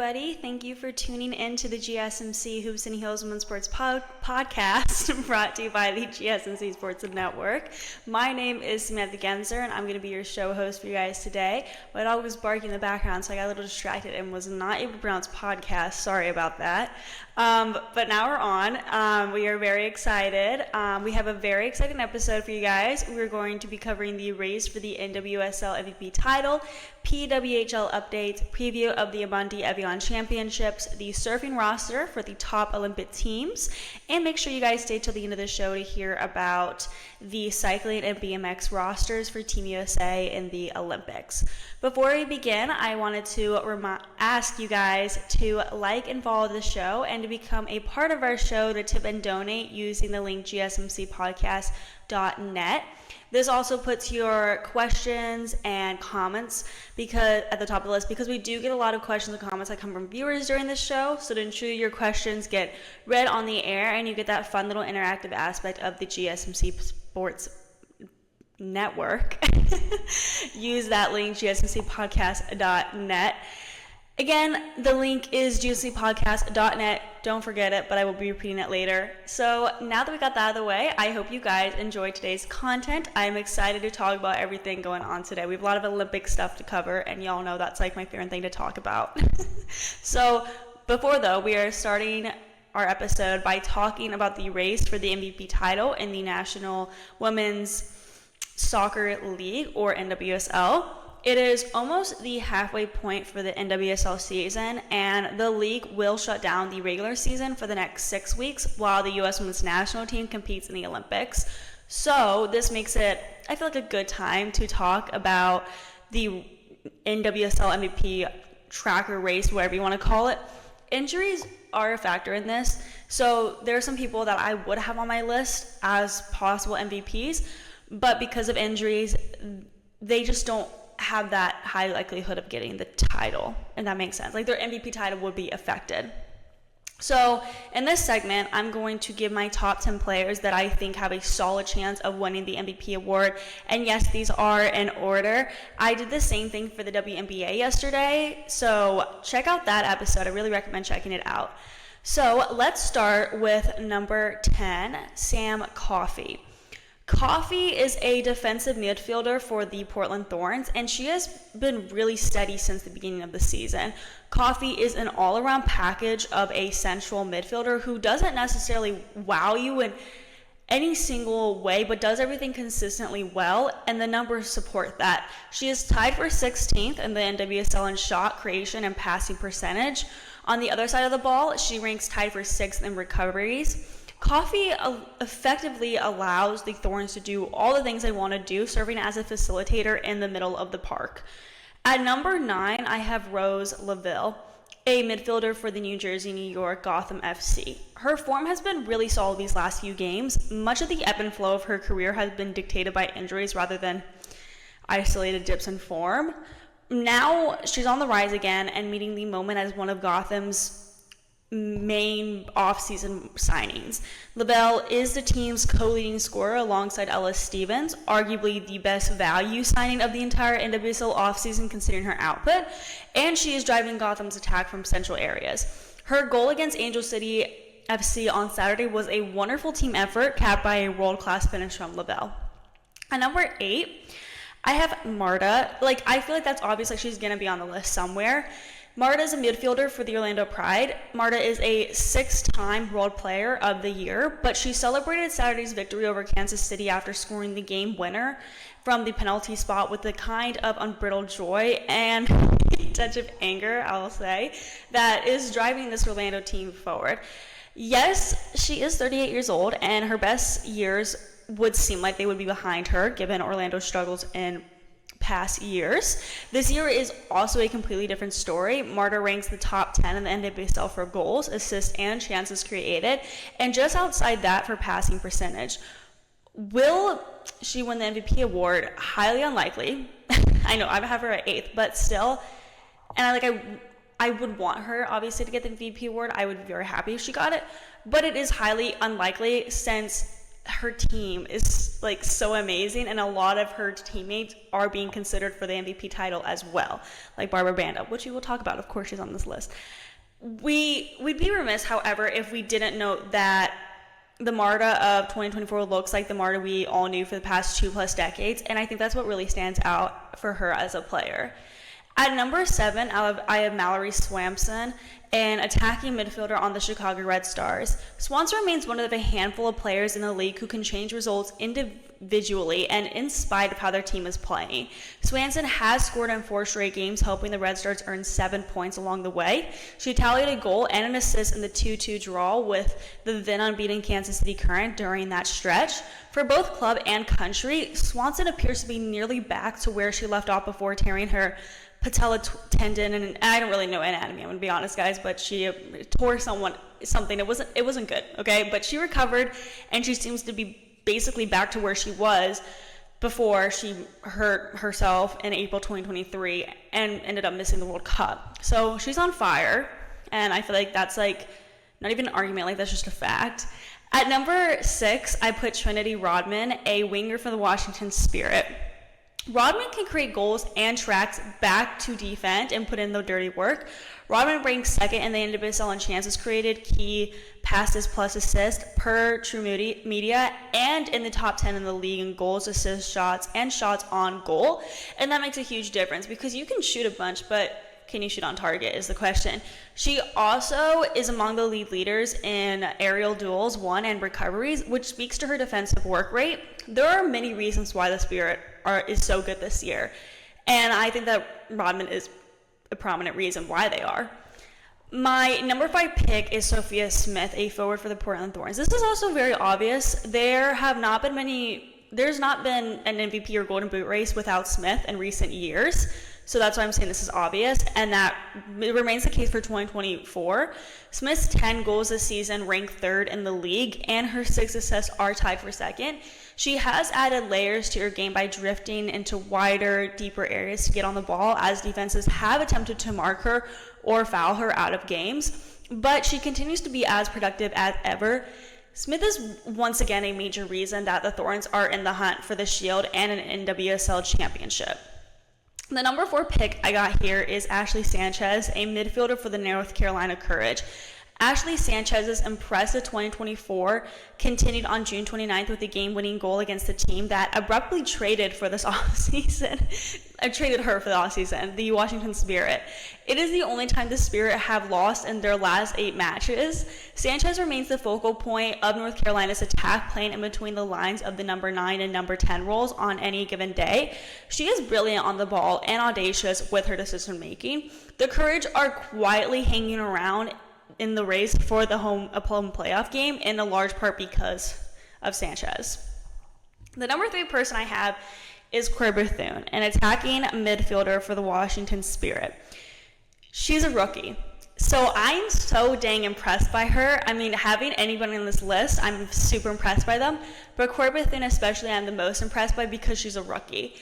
everybody. Thank you for tuning in to the GSMC Hoops and Heels Women's Sports podcast brought to you by the GSMC Sports Network. My name is Samantha Genzer, and I'm going to be your show host for you guys today. My dog was barking in the background, so I got a little distracted and was not able to pronounce podcast. Sorry about that. But now we're on. We are very excited. We have a very exciting episode for you guys. We're going to be covering the race for the NWSL MVP title, PWHL updates, preview of the Amundi Evian Championships, the surfing roster for the top Olympic teams, and make sure you guys stay till the end of the show to hear about the cycling and BMX rosters for Team USA in the Olympics. Before we begin, I wanted to ask you guys to like and follow the show and to become a part of our show to tip and donate using the link gsmcpodcast.net. This also puts your questions and comments at the top of the list, because we do get a lot of questions and comments that come from viewers during the show. So to ensure your questions get read on the air and you get that fun little interactive aspect of the GSMC Sports Network, use that link, gsmcpodcast.net. Again, the link is gsmcpodcast.net. Don't forget it, but I will be repeating it later. So now that we got that out of the way, I hope you guys enjoyed today's content. I'm excited to talk about everything going on today. We have a lot of Olympic stuff to cover, and y'all know that's like my favorite thing to talk about. So before, though, we are starting our episode by talking about the race for the MVP title in the National Women's Soccer League, or NWSL. It is almost the halfway point for the NWSL season, and the league will shut down the regular season for the next 6 weeks while the U.S. women's national team competes in the Olympics. So this makes it, I feel like, a good time to talk about the NWSL MVP tracker race, whatever you want to call it. Injuries are a factor in this. So there are some people that I would have on my list as possible MVPs, but because of injuries, they just don't have that high likelihood of getting the title, and that makes sense. Like, their MVP title would be affected. So in this segment, I'm going to give my top 10 players that I think have a solid chance of winning the MVP award. And yes, these are in order. I did the same thing for the WNBA yesterday, so check out that episode. I really recommend checking it out. So let's start with number 10, Sam Coffey. Coffey is a defensive midfielder for the Portland Thorns, and she has been really steady since the beginning of the season. Coffey is an all-around package of a central midfielder who doesn't necessarily wow you in any single way, but does everything consistently well, and the numbers support that. She is tied for 16th in the NWSL in shot creation and passing percentage. On the other side of the ball, she ranks tied for 6th in recoveries. Coffey effectively allows the Thorns to do all the things they want to do, serving as a facilitator in the middle of the park. At number 9, I have Rose Lavelle, a midfielder for the New Jersey, New York, Gotham FC. Her form has been really solid these last few games. Much of the ebb and flow of her career has been dictated by injuries rather than isolated dips in form. Now she's on the rise again and meeting the moment as one of Gotham's main off-season signings. Lavelle is the team's co-leading scorer alongside Ellis Stevens, arguably the best value signing of the entire NWSL off-season considering her output, and she is driving Gotham's attack from central areas. Her goal against Angel City FC on Saturday was a wonderful team effort capped by a world-class finish from Lavelle. At number 8, I have Marta. I feel like that's obvious, she's going to be on the list somewhere. Marta is a midfielder for the Orlando Pride. Marta is a 6-time World Player of the Year, but she celebrated Saturday's victory over Kansas City after scoring the game winner from the penalty spot with the kind of unbridled joy and a touch of anger, I'll say, that is driving this Orlando team forward. Yes, she is 38 years old, and her best years would seem like they would be behind her, given Orlando's struggles in past years. This year is also a completely different story. Marta ranks the top 10 in the NWSL for goals, assists, and chances created, and just outside that for passing percentage. Will she win the MVP award? Highly unlikely. I know, I have her at 8th, but still, and I would want her, obviously, to get the MVP award. I would be very happy if she got it, but it is highly unlikely since her team is like so amazing, and a lot of her teammates are being considered for the MVP title as well, like Barbara Banda, which we will talk about. Of course, she's on this list. We'd be remiss, however, if we didn't note that the Marta of 2024 looks like the Marta we all knew for the past 2+ decades, and I think that's what really stands out for her as a player. At number 7, I have Mallory Swanson, an attacking midfielder on the Chicago Red Stars. Swanson remains one of a handful of players in the league who can change results individually and in spite of how their team is playing. Swanson has scored in 4 straight games, helping the Red Stars earn 7 points along the way. She tallied a goal and an assist in the 2-2 draw with the then unbeaten Kansas City Current during that stretch. For both club and country, Swanson appears to be nearly back to where she left off before tearing her patella tendon, and I don't really know anatomy, I'm gonna be honest, guys, but she tore something. It wasn't good, okay? But she recovered, and she seems to be basically back to where she was before she hurt herself in April 2023 and ended up missing the World Cup. So she's on fire, and I feel like that's like not even an argument, like that's just a fact. At number 6, I put Trinity Rodman, a winger for the Washington Spirit. Rodman can create goals and tracks back to defend and put in the dirty work. Rodman ranks second in the NWSL in chances created, key passes plus assists per True Media, and in the top 10 in the league in goals, assists, shots, and shots on goal. And that makes a huge difference because you can shoot a bunch, but can you shoot on target is the question. She also is among the lead leaders in aerial duels won and recoveries, which speaks to her defensive work rate. There are many reasons why the Spirit is so good this year, and I think that Rodman is a prominent reason why they are. My number 5 pick is Sophia Smith, a forward for the Portland Thorns. This is also very obvious. There's not been an MVP or Golden Boot race without Smith in recent years. So that's why I'm saying this is obvious, and that it remains the case for 2024. Smith's 10 goals this season rank 3rd in the league, and her 6 assists are tied for 2nd. She has added layers to her game by drifting into wider, deeper areas to get on the ball, as defenses have attempted to mark her or foul her out of games, but she continues to be as productive as ever. Smith is once again a major reason that the Thorns are in the hunt for the Shield and an NWSL championship. The number 4 pick I got here is Ashley Sanchez, a midfielder for the North Carolina Courage. Ashley Sanchez's impressive 2024 continued on June 29th with a game-winning goal against the team that abruptly traded her for the offseason, the Washington Spirit. It is the only time the Spirit have lost in their last 8 matches. Sanchez remains the focal point of North Carolina's attack, playing in between the lines of the number 9 and number 10 roles on any given day. She is brilliant on the ball and audacious with her decision-making. The Courage are quietly hanging around in the race for the home playoff game, in a large part because of Sanchez. The number 3 person I have is Cory Bethune, an attacking midfielder for the Washington Spirit. She's a rookie, so I'm so dang impressed by her. I mean, having anybody on this list, I'm super impressed by them, but Cory Bethune especially I'm the most impressed by because she's a rookie.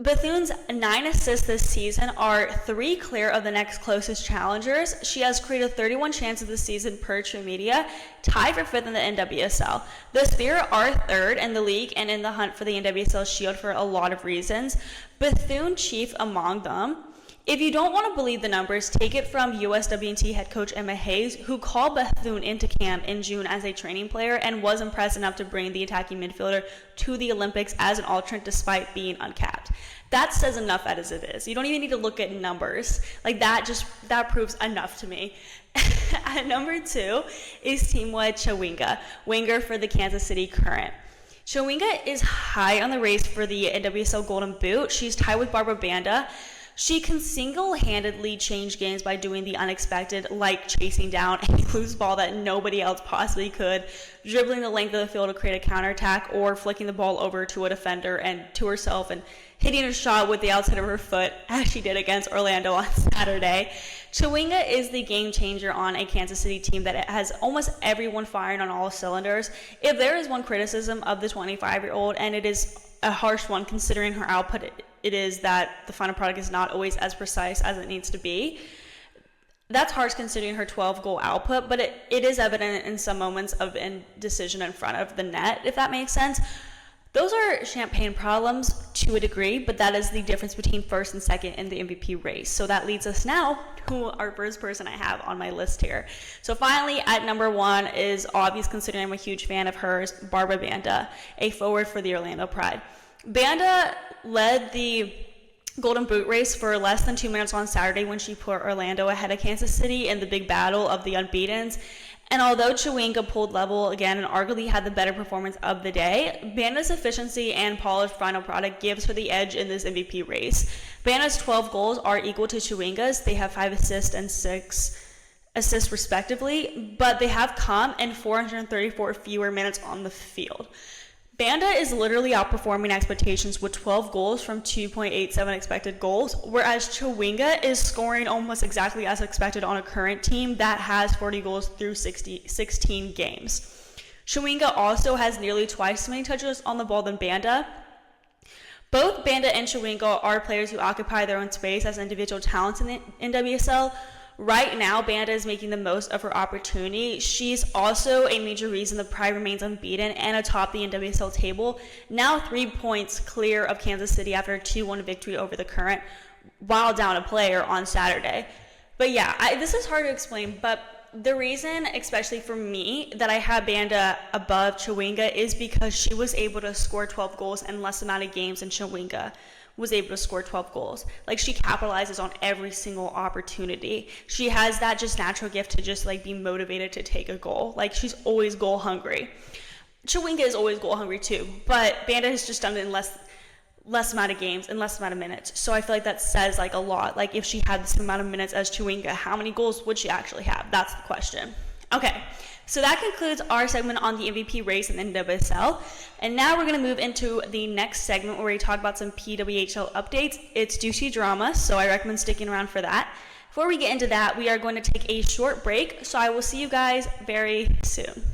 Bethune's 9 assists this season are 3 clear of the next closest challengers. She has created 31 chances this season per True Media, tied for 5th in the NWSL. The Spirit are 3rd in the league and in the hunt for the NWSL Shield for a lot of reasons, Bethune chief among them. If you don't want to believe the numbers, take it from USWNT head coach Emma Hayes, who called Bethune into camp in June as a training player and was impressed enough to bring the attacking midfielder to the Olympics as an alternate despite being uncapped. That says enough as it is. You don't even need to look at numbers. Like that proves enough to me. At number 2 is Timwa Chawinga, winger for the Kansas City Current. Chawinga is high on the race for the NWSL Golden Boot. She's tied with Barbara Banda. She can single-handedly change games by doing the unexpected, like chasing down a loose ball that nobody else possibly could, dribbling the length of the field to create a counterattack, or flicking the ball over to a defender and to herself and hitting a shot with the outside of her foot, as she did against Orlando on Saturday. Chawinga is the game changer on a Kansas City team that has almost everyone firing on all cylinders. If there is one criticism of the 25-year-old, and it is a harsh one considering her output, it is that the final product is not always as precise as it needs to be. That's harsh considering her 12-goal output, but it is evident in some moments of indecision in front of the net, if that makes sense. Those are champagne problems to a degree, but that is the difference between first and second in the MVP race. So that leads us now to our first person I have on my list here. So finally, at number 1 is obvious, considering I'm a huge fan of hers, Barbara Banda, a forward for the Orlando Pride. Banda led the Golden Boot race for less than 2 minutes on Saturday when she put Orlando ahead of Kansas City in the big battle of the unbeatens. And although Chewinga pulled Lavelle again and arguably had the better performance of the day, Banda's efficiency and polished final product gives her the edge in this MVP race. Banda's 12 goals are equal to Chewinga's. They have 5 assists and 6 assists respectively, but they have come in 434 fewer minutes on the field. Banda is literally outperforming expectations with 12 goals from 2.87 expected goals, whereas Chewinga is scoring almost exactly as expected on a current team that has 40 goals through 16 games. Chewinga also has nearly twice as many touches on the ball than Banda. Both Banda and Chewinga are players who occupy their own space as individual talents in the NWSL. Right now, Banda is making the most of her opportunity. She's also a major reason the Pride remains unbeaten and atop the NWSL table, now 3 points clear of Kansas City after a 2-1 victory over the Current, while down a player on Saturday. But yeah, this is hard to explain, but the reason, especially for me, that I have Banda above Chewinga is because she was able to score 12 goals in less amount of games than Chewinga was able to score 12 goals. Like, she capitalizes on every single opportunity. She has that just natural gift to just like be motivated to take a goal. Like, she's always goal hungry. Chewinga is always goal hungry too, but Banda has just done it in less amount of games and less amount of minutes. So I feel like that says like a lot. Like, if she had the same amount of minutes as Chewinga, how many goals would she actually have? That's the question. Okay, so that concludes our segment on the MVP race in NWSL. And now we're going to move into the next segment where we talk about some PWHL updates. It's juicy drama, so I recommend sticking around for that. Before we get into that, we are going to take a short break, so I will see you guys very soon.